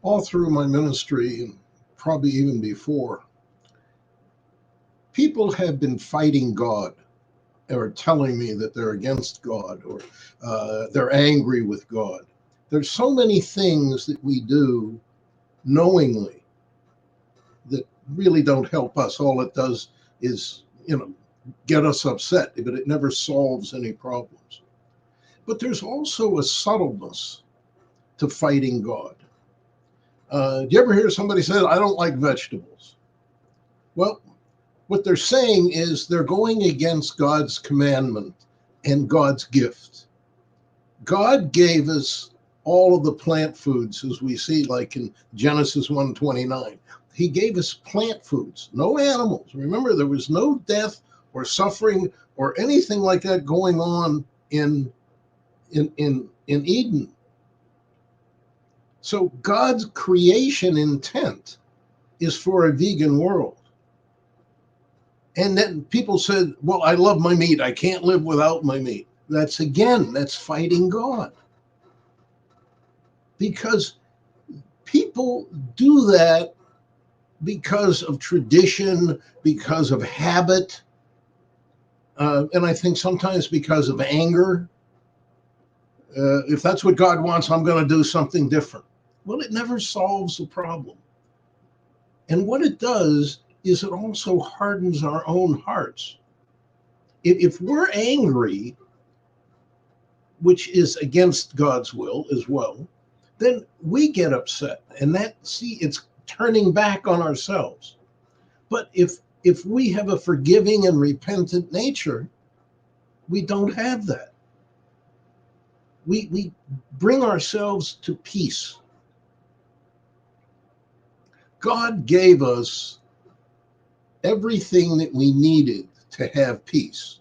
All through my ministry, and probably even before, people have been fighting God or telling me that they're against God or they're angry with God. There's so many things that we do knowingly that really don't help us. All it does is, get us upset, but it never solves any problems. But there's also a subtleness to fighting God. Do you ever hear somebody say, I don't like vegetables? Well, what they're saying is they're going against God's commandment and God's gift. God gave us all of the plant foods, as we see, like in Genesis 1:29. He gave us plant foods, no animals. Remember, there was no death or suffering or anything like that going on in Eden. So God's creation intent is for a vegan world. And then people said, well, I love my meat. I can't live without my meat. That's fighting God. Because people do that because of tradition, because of habit, and I think sometimes because of anger. If that's what God wants, I'm going to do something different. Well, it never solves the problem. And what it does is it also hardens our own hearts. If we're angry, which is against God's will as well, then we get upset. And it's turning back on ourselves. But if we have a forgiving and repentant nature, we don't have that. We bring ourselves to peace. God gave us everything that we needed to have peace.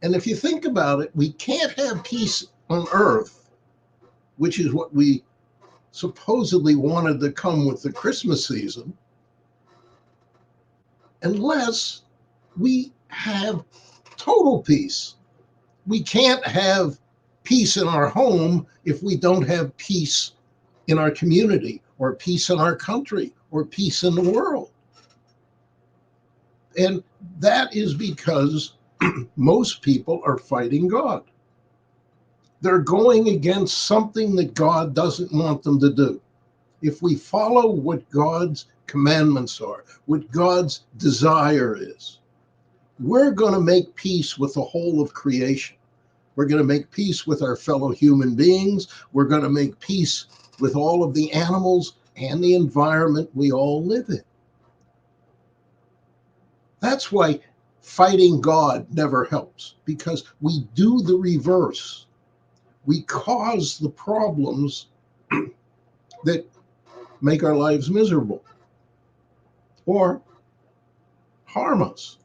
And if you think about it, we can't have peace on earth, which is what we supposedly wanted to come with the Christmas season, unless we have total peace. We can't have peace in our home if we don't have peace in our community or peace in our country or peace in the world. And that is because most people are fighting God. They're going against something that God doesn't want them to do. If we follow what God's commandments are, what God's desire is, we're going to make peace with the whole of creation. We're going to make peace with our fellow human beings. We're going to make peace with all of the animals and the environment we all live in. That's why fighting God never helps, because we do the reverse. We cause the problems that make our lives miserable or harm us.